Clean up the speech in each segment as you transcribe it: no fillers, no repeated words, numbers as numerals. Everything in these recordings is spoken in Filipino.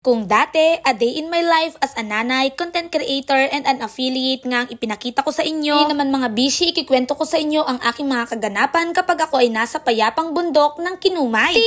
Kung dati, a day in my life as a nanay, content creator, and an affiliate nga ang ipinakita ko sa inyo, hindi naman mga bishi, ikikwento ko sa inyo ang aking mga kaganapan kapag ako ay nasa payapang bundok ng Kinumay.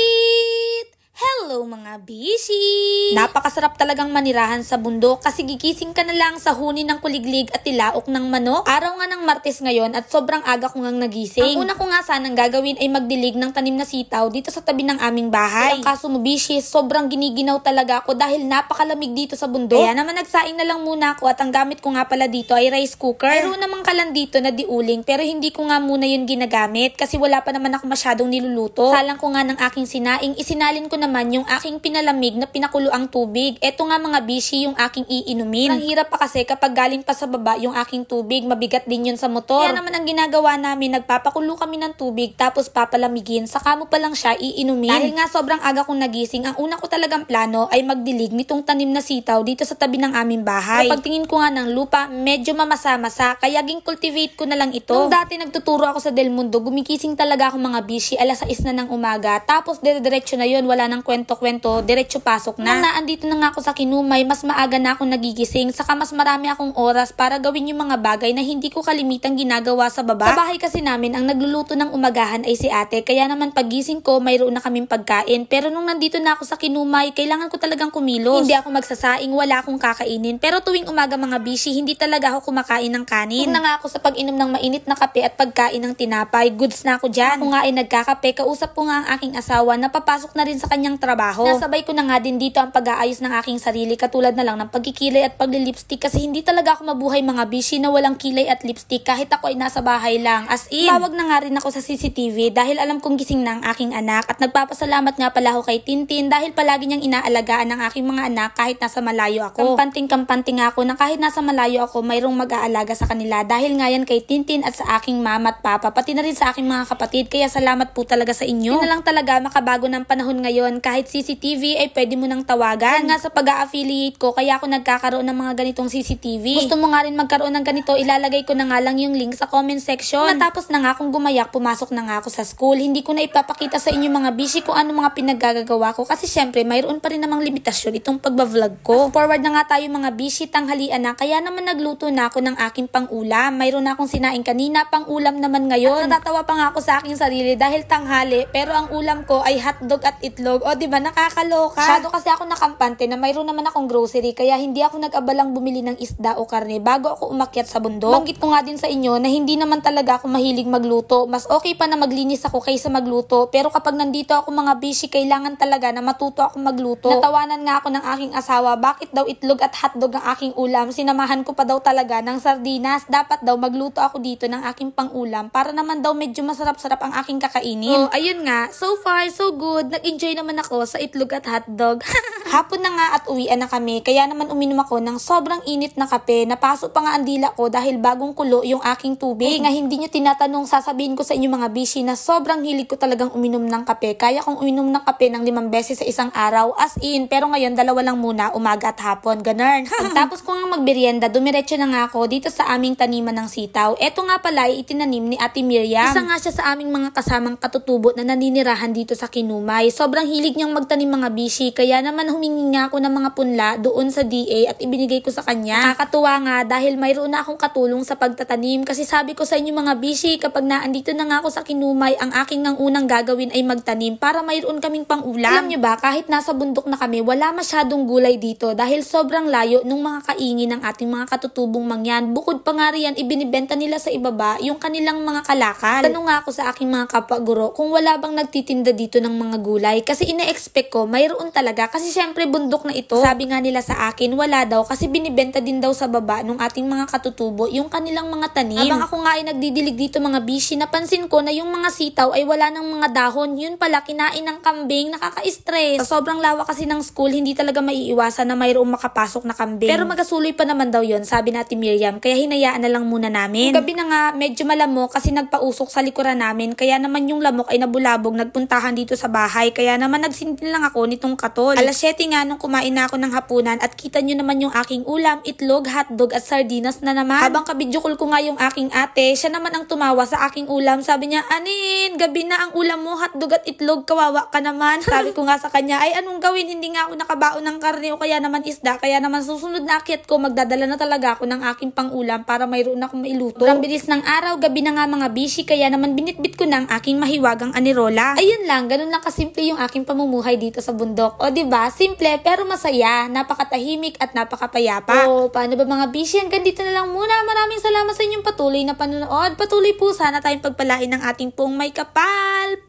Hello mga bishi! Napakasarap talagang manirahan sa bundok kasi gigising ka na lang sa huni ng kuliglig at tilaok ng manok. Araw nga ng Martes ngayon at sobrang aga ko ngang nagising. Ang una ko nga sanang gagawin ay magdilig ng tanim na sitaw dito sa tabi ng aming bahay. Ang kaso mo bishi, sobrang giniginaw talaga ako dahil napakalamig dito sa bundok. Kaya naman nagsaing na lang muna ako at ang gamit ko nga pala dito ay rice cooker. Mayroon namang kalan dito na diuling pero hindi ko nga muna yun ginagamit kasi wala pa naman ako masyadong niluluto. Salang ko nga ng aking sinaing, isinalin ko naman yung aking pinalamig na pinakuloang tubig. Eto nga mga bishi yung aking iinumin. Ang hirap pa kasi kapag galing pa sa baba yung aking tubig, mabigat din yun sa motor. Kaya naman ang ginagawa namin, nagpapakulo kami ng tubig tapos papalamigin, saka mo pa lang siya iinumin. Dahil nga sobrang aga kong nagising, ang una ko talagang plano ay magdilig nitong tanim na sitaw dito sa tabi ng aming bahay. Kapag tingin ko nga ng lupa, medyo mamasa-masa, kaya cultivate ko na lang ito. Nung dati nagtuturo ako sa Del Mundo, gumigising talaga ako mga bishi, alas 6 na ng umaga, tapos dire-diretso na yun, wala nang kwento, diretso pasok na. Nung naandito na nga ako sa Kinumay, mas maaga na ako nagigising, saka mas marami akong oras para gawin yung mga bagay na hindi ko kalimitang ginagawa sa baba. Sa bahay kasi namin, ang nagluluto ng umagahan ay si ate, kaya naman pagising ko, mayroon na kaming pagkain. Pero nung nandito na ako sa Kinumay, kailangan ko talagang kumilos. Hindi ako magsasaing, wala akong kakainin. Pero tuwing umaga mga bishi, hindi talaga ako kumakain ng kanin. Kung na nga ako sa pag-inom ng mainit na kape at pagkain ng tinapay, goods na ako dyan. Ako nga ay nagkakape, kausap ko nga ang aking asawa na papasok na rin sa kanyang trabaho. Nasabay ko na nga din dito ang pag-aayos ng aking sarili, katulad na lang ng pagkikilay at paglilipstick kasi hindi talaga ako mabuhay mga bishi na walang kilay at lipstick kahit ako ay nasa bahay lang. As in, tawag na nga rin ako sa CCTV dahil alam kong gising na ang aking anak at nagpapasalamat nga pala ako kay Tintin dahil palagi niyang inaalagaan ang aking mga anak kahit nasa malayo ako. Kampanting nga ako na kahit nasa malayo ako mayroong mag-aalaga sa kanila dahil nga yan kay Tintin at sa aking mama at papa, pati na rin sa aking mga kapatid, kaya salamat po talaga sa inyo. Yun na lang talaga, makabago ng panahon ngayon, kahit CCTV ay pwede mo nang tawagan. Nga sa pag-a-affiliate ko, kaya ako nagkakaroon ng mga ganitong CCTV. Gusto mo nga rin magkaroon ng ganito, ilalagay ko na nga lang yung link sa comment section. Natapos na nga akong gumayak, pumasok na nga ako sa school. Hindi ko na ipapakita sa inyo mga bishi kung ano mga pinaggagawa ko kasi syempre mayroon pa rin namang limitasyon itong pagba-vlog ko. Forward na nga tayo mga bishi, tanghalian na, kaya naman nagluto na ako ng aking pang-ulam. Mayroon na akong sinaing kanina, pang-ulam naman ngayon. At natatawa pa nga ako sa aking sarili dahil tanghali, pero ang ulam ko ay hotdog at itlog. O diba, nakakaloka. Masyado kasi ako nakampante na mayroon naman akong grocery kaya hindi ako nag-abalang bumili ng isda o karne bago ako umakyat sa bundok. Banggit ko nga din sa inyo na hindi naman talaga ako mahilig magluto. Mas okay pa na maglinis ako kaysa magluto. Pero kapag nandito ako mga bishi, kailangan talaga na matuto ako magluto. Natawanan nga ako ng aking asawa, bakit daw itlog at hotdog ang aking ulam? Sinamahan ko pa daw talaga ng sardinas. Dapat daw magluto ako dito ng aking pang-ulam para naman daw medyo masarap-sarap ang aking kakainin. Oh, ayun nga. So far, so good. Nag-enjoy naman ako sa itlog at hotdog. Hapon na nga at uwian na kami, kaya naman uminom ako ng sobrang init na kape. Napaso pa nga ang dila ko dahil bagong kulo yung aking tubig. Nga hindi nyo tinatanong, sasabihin ko sa inyo mga bishi na sobrang hilig ko talagang uminom ng kape. Kaya kong uminom ng kape ng 5 beses sa isang araw, as in. Pero ngayon, 2 lang muna, umaga at hapon. Ganun. Tapos ko nga magmerienda, dumiretso na nga ako dito sa aming taniman ng sitaw. Eto nga pala ay itinanim ni Ate Miriam. Isa nga siya sa aming mga kasamang katutubo na naninirahan dito sa Kinumay. Sobrang hilig niyang magtanim mga bishi, kaya naman humingi nga ako ng mga punla doon sa DA at ibinigay ko sa kanya. Nakakatuwa nga dahil mayroon na akong katulong sa pagtatanim kasi sabi ko sa inyo mga bishi, kapag naandito na nga ako sa Kinumay, ang aking ngang unang gagawin ay magtanim para mayroon kaming pang-ulam. Alam nyo ba, kahit nasa bundok na kami, wala masyadong gulay dito dahil sobrang layo nung mga kaingin ng ating mga katutubong mangyan. Bukod pa nga riyan, ibinibenta nila sa ibaba yung kanilang mga kalakal. Tanong nga ako sa aking mga kapwa-guro kung wala bang nagtitinda dito ng mga gulay kasi ina-expect ko mayroon talaga kasi syempre bundok na ito. Sabi nga nila sa akin, wala daw kasi binibenta din daw sa baba nung ating mga katutubo yung kanilang mga tanim. Habang ako nga ay nagdidilig dito mga bishi, napansin ko na yung mga sitaw ay wala ng mga dahon. Yun pala, kinain ng kambing, nakaka-stress. Sa sobrang lawa kasi ng school, hindi talaga maiiwasan na mayroong makapasok na kambing. Pero magasuloy pa naman daw yun, sabi natin Miriam, kaya hinayaan na lang muna namin. Gabi na nga, medyo malamok kasi nagpausok sa likuran namin, kaya naman yung lamok ay nabulabog, nagpuntahan dito sa bahay, kaya naman naman nagsintin lang ako nitong katol. Alas 7 nga nung kumain na ako ng hapunan at kita nyo naman yung aking ulam, itlog, hotdog at sardinas na naman. Habang kabidyo call ko nga yung aking ate, siya naman ang tumawa sa aking ulam. Sabi niya, Anin, gabi na ang ulam mo, hotdog at itlog, kawawa ka naman. Sabi ko nga sa kanya, ay anong gawin, hindi nga ako nakabaon ng karne o kaya naman isda, kaya naman susunod na akyat ko, magdadala na talaga ako ng aking pangulam para mayroon akong mailuto. Sobrang bilis ng araw, gabi na nga mga bishi, kaya naman binitbit ko na ang aking mahiwagang anirola. Ayun lang, ganun lang kasimple yung aking pamumuhay dito sa bundok. O diba, simple pero masaya, napakatahimik at napakapayapa. O paano ba mga bishi, hanggang dito na lang muna. Maraming salamat sa inyong patuloy na panonood. Patuloy po sana tayong pagpalain ng ating pong may kapal.